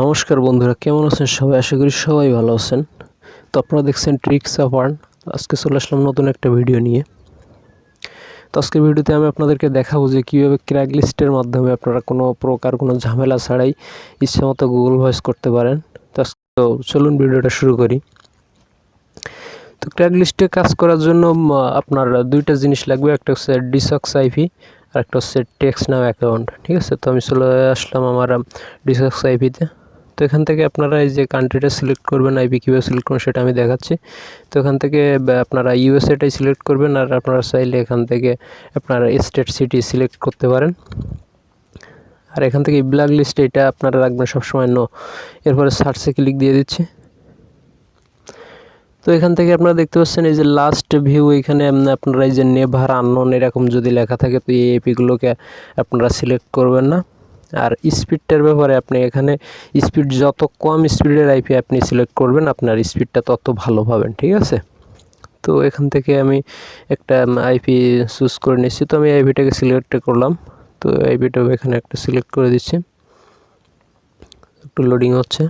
নমস্কার বন্ধুরা, কেমন আছেন সবাই? আশা করি সবাই ভালো আছেন। তো আপনারা দেখছেন ট্রিক্স অফ আর্ন। আজকে চলে আসলাম নতুন একটা ভিডিও নিয়ে। তো আজকের ভিডিওতে আমি আপনাদেরকে দেখাবো যে কীভাবে ক্র্যাগলিস্টের মাধ্যমে আপনারা কোনো প্রকার কোনো ঝামেলা ছাড়াই ইচ্ছামতো গুগল ভয়েস করতে পারেন। তো চলুন ভিডিওটা শুরু করি। তো ক্র্যাগলিস্টে কাজ করার জন্য আপনার দুইটা জিনিস লাগবে, একটা হচ্ছে ডিসক্স আইপি আর একটা হচ্ছে টেক্সট নাও অ্যাকাউন্ট। ঠিক আছে, তো আমি চলে আসলাম আমার ডিসক্স আইপিতে। তো এখান থেকে আপনারা এই যে কান্ট্রিটা সিলেক্ট করবেন, আইপি কীভাবে সিলেক্ট করবেন সেটা আমি দেখাচ্ছি। তো এখান থেকে আপনারা ইউএসএটাই সিলেক্ট করবেন, আর আপনারা চাইলে এখান থেকে আপনারা স্টেট সিটি সিলেক্ট করতে পারেন। আর এখান থেকে ব্ল্যাক লিস্ট এটা আপনারা রাখবেন সবসময় নো। এরপরে সার্চে ক্লিক দিয়ে দিচ্ছি। তো এখান থেকে আপনারা দেখতে পাচ্ছেন এই যে লাস্ট ভিউ, এখানে আপনারা এই যে নেভার আননোন এরকম যদি লেখা থাকে তো এই এপিগুলোকে আপনারা সিলেক্ট করবেন না। আর স্পিডটার ব্যাপারে আপনি এখানে স্পিড যত কম স্পিডের আইপি আপনি সিলেক্ট করবেন, আপনার স্পিডটা তত ভালো পাবেন। ঠিক আছে, তো এখান থেকে আমি একটা আইপি চুজ করে নিচ্ছি। তো আমি আইপিটাকে সিলেক্ট করলাম। তো আইপিটাও এখানে একটা সিলেক্ট করে দিচ্ছি, একটু লোডিং হচ্ছে।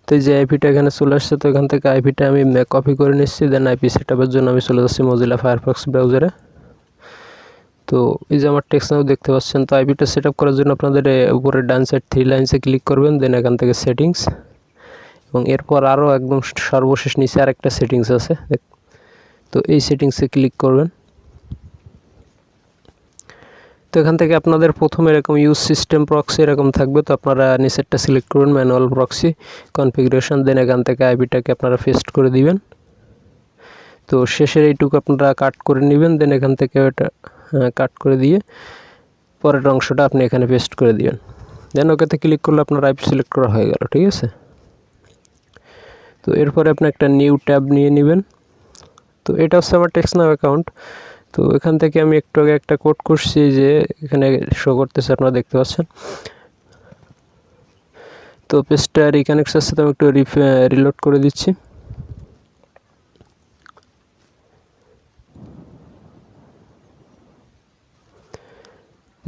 তো এই যে আইপিটা এখানে চলে আসছে। তো এখান থেকে আইপিটা আমি কপি করে নিচ্ছি। দেন আইপি সেটআপের জন্য আমি চলে যাচ্ছি মজিলা ফায়ারফক্স ব্রাউজারে। তো এই যে আমার টেক্সট নাও দেখতে পাচ্ছেন। তো আইপিটা সেটআপ করার জন্য আপনাদের উপরে ডান সাইড 3 লাইনসে ক্লিক করবেন। দেন এখান থেকে সেটিংস, এবং এরপর আরও একদম সর্বশেষ নিচে আরেকটা সেটিংস আছে, তো এই সেটিংসে ক্লিক করবেন। তো এখান থেকে আপনাদের প্রথমে এরকম ইউজ সিস্টেম প্রক্সি এরকম থাকবে। তো আপনারা নিচেরটা সিলেক্ট করবেন, ম্যানুয়াল প্রক্সি কনফিগারেশন। দেন এখান থেকে আইপিটাকে আপনারা পেস্ট করে দিবেন। তো শেষের এইটুকু আপনারা কাট করে নেবেন। দেন এখান থেকে ওটা কাট করে দিয়ে পরের অংশটা আপনি এখানে পেস্ট করে দিবেন। দেন ওকেতে ক্লিক করলে আপনার আইপি সিলেক্ট করা হয়ে গেল। ঠিক আছে, তো এরপরে আপনি একটা নিউ ট্যাব নিয়ে নেবেন। তো এটা হচ্ছে আমার টেক্সট নাও অ্যাকাউন্ট। তো এখান থেকে আমি একটু আগে একটা কোড করছি যে এখানে শো করতেছে, আপনারা দেখতে পাচ্ছেন। তো পেজটা রিকানেক্ট আছে, তো আমি একটু রিলোড করে দিচ্ছি।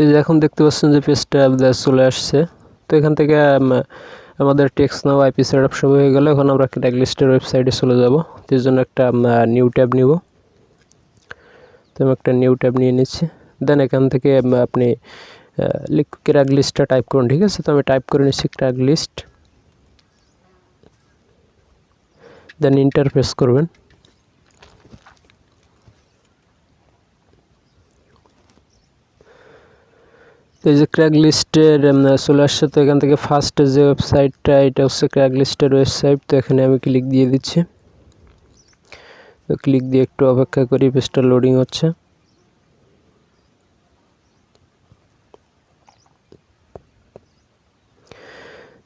এই যে এখন দেখতে পাচ্ছেন যে পেজটা চলে আসছে। তো এখান থেকে আমাদের টেক্সট নাও আইপি সেটআপ সব হয়ে গেল। এখন আমরা ক্র্যাগলিস্টের ওয়েবসাইটে চলে যাব। তো এর জন্য একটা নিউ ট্যাব নিব। তো আমি একটা নিউ ট্যাব নিয়ে নিচ্ছি। দেন এখান থেকে আপনি ক্র্যাগলিস্টটা টাইপ করুন। ঠিক আছে, তো আমি টাইপ করে নিচ্ছি ক্র্যাগলিস্ট। দেন এন্টার প্রেস করবেন। তো এই যে ক্র্যাগলিস্টের চলে আসছে। তো এখান থেকে ফার্স্ট যে ওয়েবসাইটটা, এটা হচ্ছে ক্র্যাগলিস্টের ওয়েবসাইট। তো এখানে আমি ক্লিক দিয়ে দিচ্ছি। তো ক্লিক দিয়ে একটু অপেক্ষা করি, পেজটা লোডিং হচ্ছে।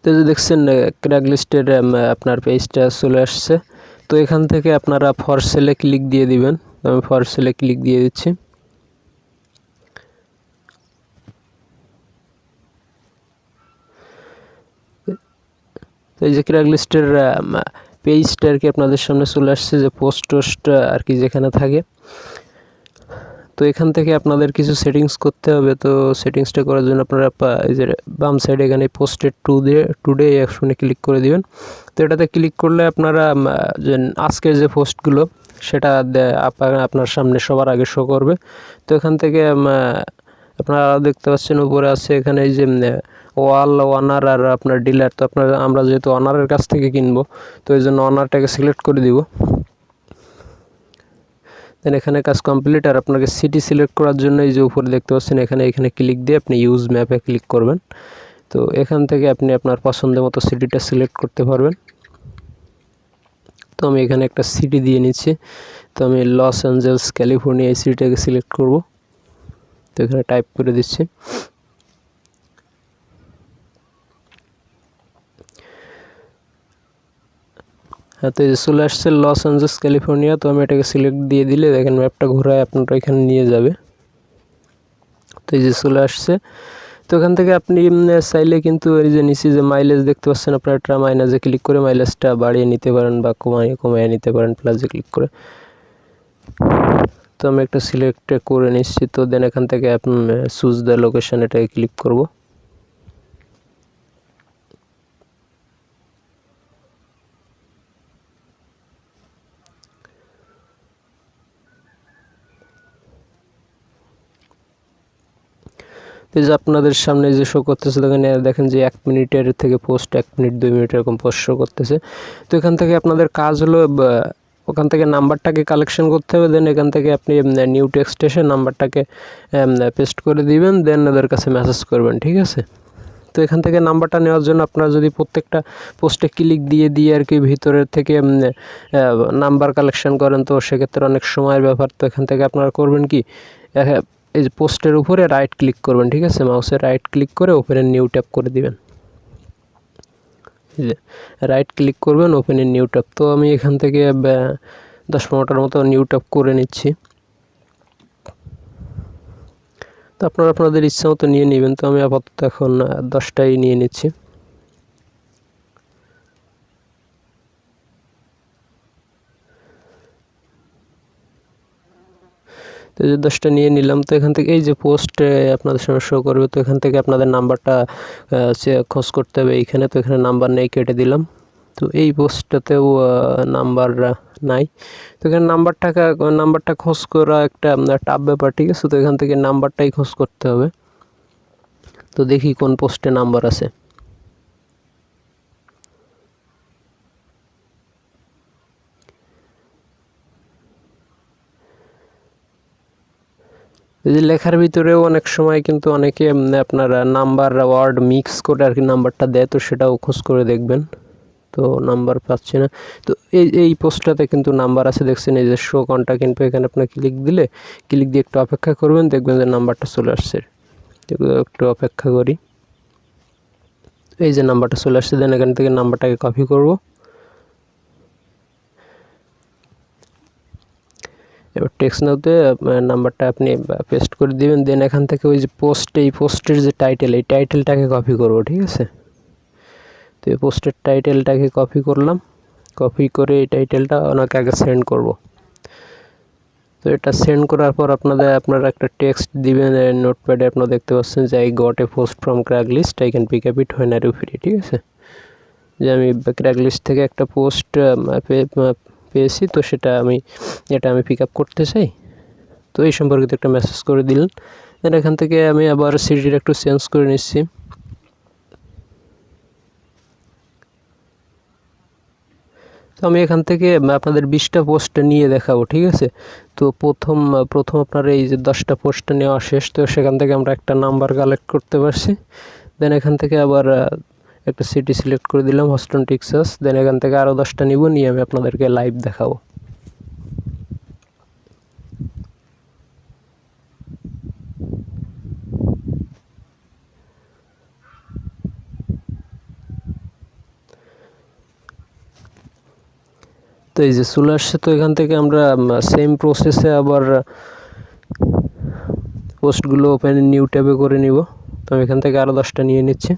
তো যে দেখছেন ক্র্যাগলিস্টের আপনার পেজটা চলে আসছে। তো এখান থেকে আপনারা ফর সেলে ক্লিক দিয়ে দিবেন। আমি ফর সেলে ক্লিক দিয়ে দিচ্ছি। তো এই যে ক্র্যাগলিস্টের পেজটা আর কি আপনাদের সামনে চলে আসছে, যে পোস্ট টোস্ট আর কি যেখানে থাকে। তো এখান থেকে আপনাদের কিছু সেটিংস করতে হবে। তো সেটিংসটা করার জন্য আপনারা এই যে বাম সাইডে এখানে পোস্টেড টুডে অপশনে ক্লিক করে দিবেন। তো এটাতে ক্লিক করলে আপনারা যে আজকের যে পোস্টগুলো সেটা আপনার সামনে সবার আগে শো করবে। তো এখান থেকে আপনারা দেখতে পাচ্ছেন উপরে আছে এখানে এই যে ওয়াল ওনার আর আপনার ডিলার। তো আমরা যেহেতু ওনারের কাছ থেকে কিনবো, তো এই জন্য ওনারটাকে সিলেক্ট করে দিব। দেন এখানে কাজ কমপ্লিট। আর আপনাকে সিটি সিলেক্ট করার জন্য এই যে উপরে দেখতে পাচ্ছেন এখানে ক্লিক দিয়ে আপনি ইউজ ম্যাপে ক্লিক করবেন। তো এখান থেকে আপনি আপনার পছন্দের মতো সিটিটা সিলেক্ট করতে পারবেন। তো আমি এখানে একটা সিটি দিয়ে নিচ্ছি। তো আমি লস অ্যাঞ্জেলস ক্যালিফোর্নিয়া এই সিটিটাকে সিলেক্ট করব। তো এখানে টাইপ করে দিচ্ছি। হ্যাঁ, তো এই যে চলে আসছে লস অ্যাঞ্জেলস ক্যালিফোর্নিয়া। তো আমি এটাকে সিলেক্ট দিয়ে দিলে দেখেন ম্যাপটা ঘোরায় আপনারা এখানে নিয়ে যাবে। তো এই যে চলে আসছে। তো এখান থেকে আপনি চাইলে কিন্তু এই যে নিচে যে মাইলেজ দেখতে পাচ্ছেন, আপনারা একটা মাইনাসে ক্লিক করে মাইলেজটা বাড়িয়ে নিতে পারেন বা কমিয়ে নিতে পারেন প্লাসে ক্লিক করে। তো আমি একটা সিলেক্ট করে নিচ্ছি। তো দেন এখান থেকে আপনি চুজ দ্য লোকেশন এটাকে ক্লিক করব। তো যে আপনাদের সামনে যে শো করতেছে এখানে দেখেন যে 1 মিনিটের থেকে পোস্ট 1 মিনিট 2 মিনিট এরকম পোস্ট শো করতেছে। তো এখান থেকে আপনাদের কাজ হলো ওখান থেকে নাম্বারটাকে কালেকশন করতে হবে, দেন এখান থেকে আপনি নিউ টেক্সট এসে নাম্বারটাকে পেস্ট করে দিবেন, দেন ওদের কাছে মেসেজ করবেন, ঠিক আছে। তো এখান থেকে নাম্বারটা নেওয়ার জন্য আপনারা যদি প্রত্যেকটা পোস্টে ক্লিক দিয়ে আর কি ভিতরের থেকে নাম্বার কালেকশন করেন, তো সেক্ষেত্রে অনেক সময়ের ব্যাপার। তো এখান থেকে আপনারা করবেন কি, এই যে পোস্টের উপরে রাইট ক্লিক করবেন, ঠিক আছে, মাউসে রাইট ক্লিক করে ওপেন নিউ ট্যাব করে দিবেন। রাইট ক্লিক করবেন, ওপেন নিউ ট্যাব। তো আমি এখান থেকে 10-15টার মতো নিউ ট্যাব করে নিচ্ছি। তো আপনারা আপনাদের ইচ্ছা মতো নিয়ে নেবেন। তো আমি আপাতত এখন 10টাই নিয়ে নিচ্ছি। তো এই যে 10টা নিয়ে নিলাম। তো এখান থেকে এই যে পোস্ট আপনাদের সামনে শো করবে, তো এখান থেকে আপনাদের নাম্বারটা খোঁজ করতে হবে এইখানে। তো এখানে নাম্বার নেই, কেটে দিলাম। তো এই পোস্টটাতেও নাম্বার নাই। তো এখানে নাম্বারটা খোঁজ করা একটা টাফ ব্যাপার, ঠিক আছে। তো এখান থেকে নাম্বারটাই খোঁজ করতে হবে। তো দেখি কোন পোস্টে নাম্বার আছে। এই যে লেখার ভিতরেও অনেক সময় কিন্তু অনেকে আপনার নাম্বার ওয়ার্ড মিক্স করে আর কি নাম্বারটা দেয়, তো সেটাও খোঁজ করে দেখবেন। তো নাম্বার পাচ্ছি না। তো এই পোস্টটাতে কিন্তু নাম্বার আছে, দেখছেন এই যে শো কন্টাক্ট ইনফো, এখানে আপনার ক্লিক দিয়ে একটু অপেক্ষা করবেন, দেখবেন যে নাম্বারটা চলে আসছে। একটু অপেক্ষা করি। এই যে নাম্বারটা চলে আসছে, দেন এখান থেকে নাম্বারটাকে কপি করব। এবার টেক্সট নাওতে নাম্বারটা আপনি পেস্ট করে দিবেন, দেন এখান থেকে ওই যে এই পোস্টের যে টাইটেল, এই টাইটেলটাকে কপি করব, ঠিক আছে। তো এই পোস্টের টাইটেলটাকে কপি করলাম, কপি করে এই টাইটেলটা ওনাকে আগে সেন্ড করব। তো এটা সেন্ড করার পর আপনারা একটা টেক্সট দিবেন নোটপ্যাডে। আপনারা দেখতে পাচ্ছেন যে I got a post from Craigslist, I can pick up it when are you free, ঠিক আছে। যে আমি ক্র্যাগলিস্ট থেকে একটা পোস্ট পেয়েছি, তো এটা আমি পিক আপ করতে চাই। তো এই সম্পর্কিত একটা মেসেজ করে দিলেন। দেন এখান থেকে আমি আবার সিটিটা একটু চেঞ্জ করে নিচ্ছি। তো আমি এখান থেকে আপনাদের 20টা পোস্ট নিয়ে দেখাবো, ঠিক আছে। তো প্রথম আপনার এই যে 10টা পোস্ট নেওয়া শেষ। তো সেখান থেকে আমরা একটা নাম্বার কালেক্ট করতে পারছি। দেন এখান থেকে আবার একটা সিটি সিলেক্ট করে দিলাম, হস্টন টেক্সাস। দেন এখান থেকে আরও 10টা নিয়ে আমি আপনাদেরকে লাইভ দেখাবো। তো এই যে চলে আসছে। তো এখান থেকে আমরা সেম প্রসেসে আবার পোস্টগুলো ওপেন নিউ ট্যাবে করে নিব। তো আমি এখান থেকে আরও 10টা নিয়ে নিচ্ছি।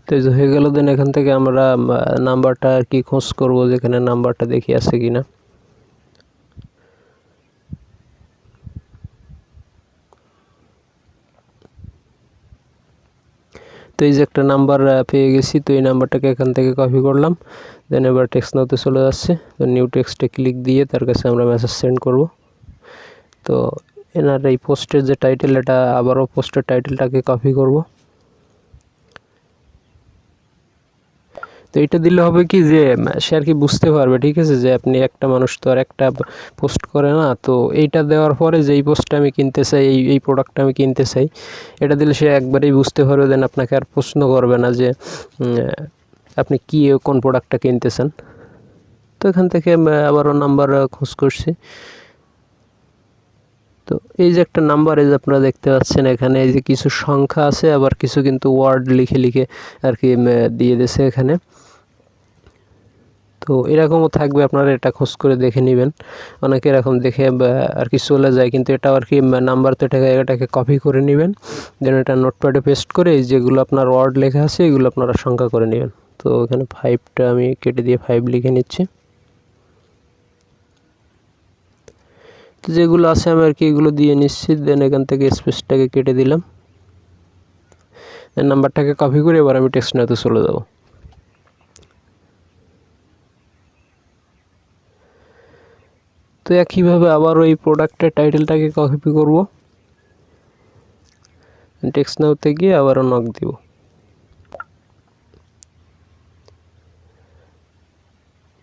তো এই যে হয়ে গেল। দেন এখান থেকে আমরা নাম্বারটা আর কি খোঁজ করব, যেখানে নাম্বারটা দেখি আছে কিনা। তো এই যে একটা নাম্বার পেয়ে গেছি। তো এই নাম্বারটাকে এখান থেকে কপি করলাম, দেন এবার টেক্সট নাওতে চলে যাচ্ছে। তো নিউ টেক্সটে ক্লিক দিয়ে তার কাছে আমরা মেসেজ সেন্ড করব। তো এনার এই পোস্টের যে টাইটেল, এটা আবারও পোস্টের টাইটেলটাকে কপি করব। তো এটা দিলে হবে কি যে সে আর কি বুঝতে পারবে, ঠিক আছে, যে আপনি একটা মানুষ তো আর একটা পোস্ট করে না। তো এইটা দেওয়ার পরে যে এই পোস্টটা আমি কিনতে চাই, এই প্রোডাক্টটা আমি কিনতে চাই, এটা দিলে সে একবারেই বুঝতে পারবে, দেন আপনাকে আর প্রশ্ন করবে না যে আপনি কোন প্রোডাক্টটা কিনতে চান। তো এখান থেকে আবারও নাম্বার খোঁজ করছি। তো এই যে একটা নাম্বার, এই যে আপনারা দেখতে পাচ্ছেন এখানে এই যে কিছু সংখ্যা আছে, আবার কিছু কিন্তু ওয়ার্ড লিখে আর কি দিয়ে দিয়েছে এখানে। তো এরকমও থাকবে, আপনারা এটা খোঁজ করে দেখে নেবেন। অনেকে এরকম দেখে আর কি চলে যায়, কিন্তু এটা আর কি নাম্বার, তো এটাকে কপি করে নেবেন, দেন এটা নোটপ্যাডে পেস্ট করে যেগুলো আপনার ওয়ার্ড লেখা আছে এগুলো আপনারা সংখ্যা করে নেবেন। তো এখানে 5টা আমি কেটে দিয়ে 5 লিখে নিচ্ছি। তো যেগুলো আছে আমি আর কি এগুলো দিয়ে নিচ্ছি। দেন এখান থেকে স্পেসটাকে কেটে দিলাম। এই নাম্বারটাকে কপি করে এবার আমি টেক্সট নাওতে চলে যাব। তো একইভাবে আবার ওই প্রোডাক্টের টাইটেলটাকে কপি করব, টেক্সট নাওতে গিয়ে আবারও নক দিব।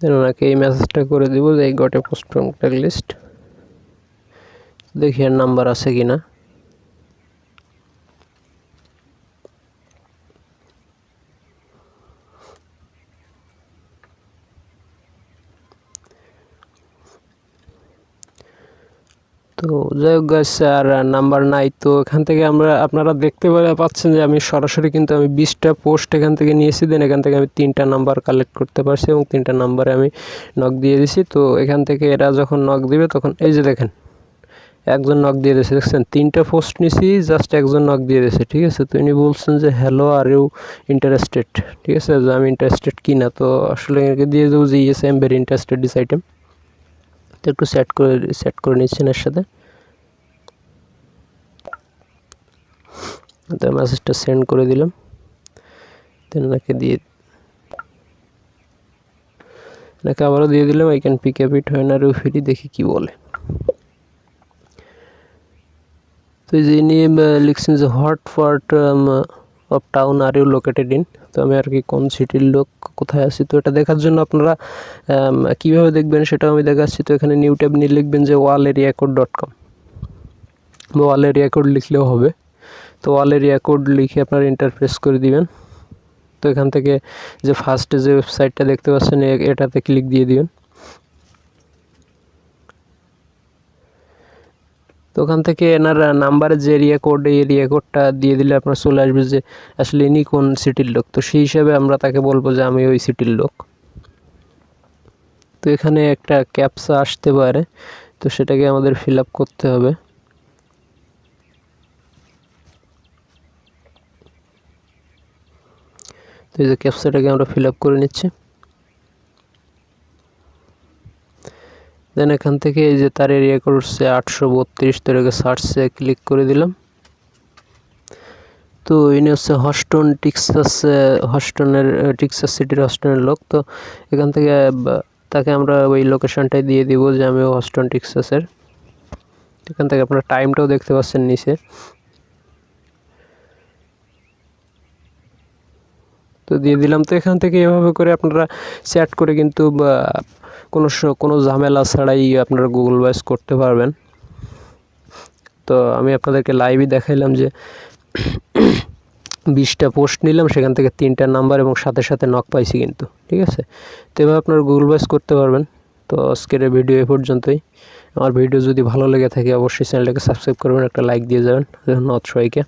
দেন ওনাকে এই মেসেজটা করে দিব যে I got a post from Craigslist. দেখি আর নাম্বার আছে কিনা। তো যাই হোক গাইস, আর নাম্বার নাই। তো এখান থেকে আপনারা দেখতে পাচ্ছেন যে আমি সরাসরি কিন্তু আমি 20টা পোস্ট এখান থেকে নিয়েছি। দেন এখান থেকে আমি 3টা নাম্বার কালেক্ট করতে পারছি এবং 3টা নাম্বারে আমি নক দিয়ে দিছি। তো এখান থেকে এরা যখন নক দিবে তখন এই যে দেখেন একজন নক দিয়ে দিয়েছে, দেখছেন 3টা পোস্ট নিছি, জাস্ট একজন নক দিয়ে দিয়েছে। ঠিক আছে, তো ইনি বলছেন যে হ্যালো আর ইউ ইন্টারেস্টেড। ঠিক আছে, যে আমি ইন্টারেস্টেড কি না। তো আসলে একে দিয়ে দেবো যে yes I am very interested this item. তো একটু সেট করে নিচ্ছেন এর সাথে। তো মেসেজটা সেন্ড করে দিলাম। দেন ওনাকে আবারও দিয়ে দিলাম I can pick up it when are you free. দেখি কি বলে। তো এই যে ইনি লিখছেন যে what part of town are you located in. তো আমি আর কি কোন সিটির লোক, কোথায় আছি। তো এটা দেখার জন্য আপনারা কীভাবে দেখবেন সেটাও আমি দেখাচ্ছি। তো এখানে নিউ ট্যাব নিয়ে লিখবেন যে allareaCode.com বা allareacode লিখলেও হবে। তো allareacode লিখে আপনারা এন্টার প্রেস করে দিবেন। তো এখান থেকে যে ফার্স্টে যে ওয়েবসাইটটা দেখতে পাচ্ছেন এটাতে ক্লিক দিয়ে দিবেন। তো ওখান থেকে এনার নাম্বারের যে এরিয়া কোড, এই এরিয়া কোডটা দিয়ে দিলে আপনার চলে আসবে যে আসলে ইনি কোন সিটির লোক। তো সেই হিসাবে আমরা তাকে বলবো যে আমি ওই সিটির লোক। তো এখানে একটা ক্যাপচা আসতে পারে, তো সেটাকে আমাদের ফিল আপ করতে হবে। তো এই যে ক্যাপচাটাকে আমরা ফিল আপ করে নিচ্ছি। দেন এখান থেকে এই যে তার এরিয়া কোড হচ্ছে 832, তো এটাকে সার্চে ক্লিক করে দিলাম। তো ইনি হচ্ছে হস্টন টেক্সাস সিটির হস্টনের লোক। তো এখান থেকে তাকে আমরা ওই লোকেশনটাই দিয়ে দিব যে আমি হস্টন টেক্সাসের। এখান থেকে আপনারা টাইমটাও দেখতে পাচ্ছেন নিচে। তো দিয়ে দিলাম। তো এখান থেকে এভাবে করে আপনারা চ্যাট করে কিন্তু কোনো ঝামেলা ছাড়াই আপনারা গুগল ভয়েস করতে পারবেন। তো আমি আপনাদেরকে লাইভই দেখাইলাম যে 20টা পোস্ট নিলাম, সেখান থেকে 3টা নাম্বার এবং সাথে সাথে নক পাইছি কিন্তু। ঠিক আছে, তো এভাবে আপনারা গুগল ভয়েস করতে পারবেন। তো আজকের ভিডিও এ পর্যন্তই। আমার ভিডিও যদি ভালো লেগে থাকে অবশ্যই চ্যানেলটাকে সাবস্ক্রাইব করবেন, একটা লাইক দিয়ে যাবেন। ধন্যবাদ সবাইকে।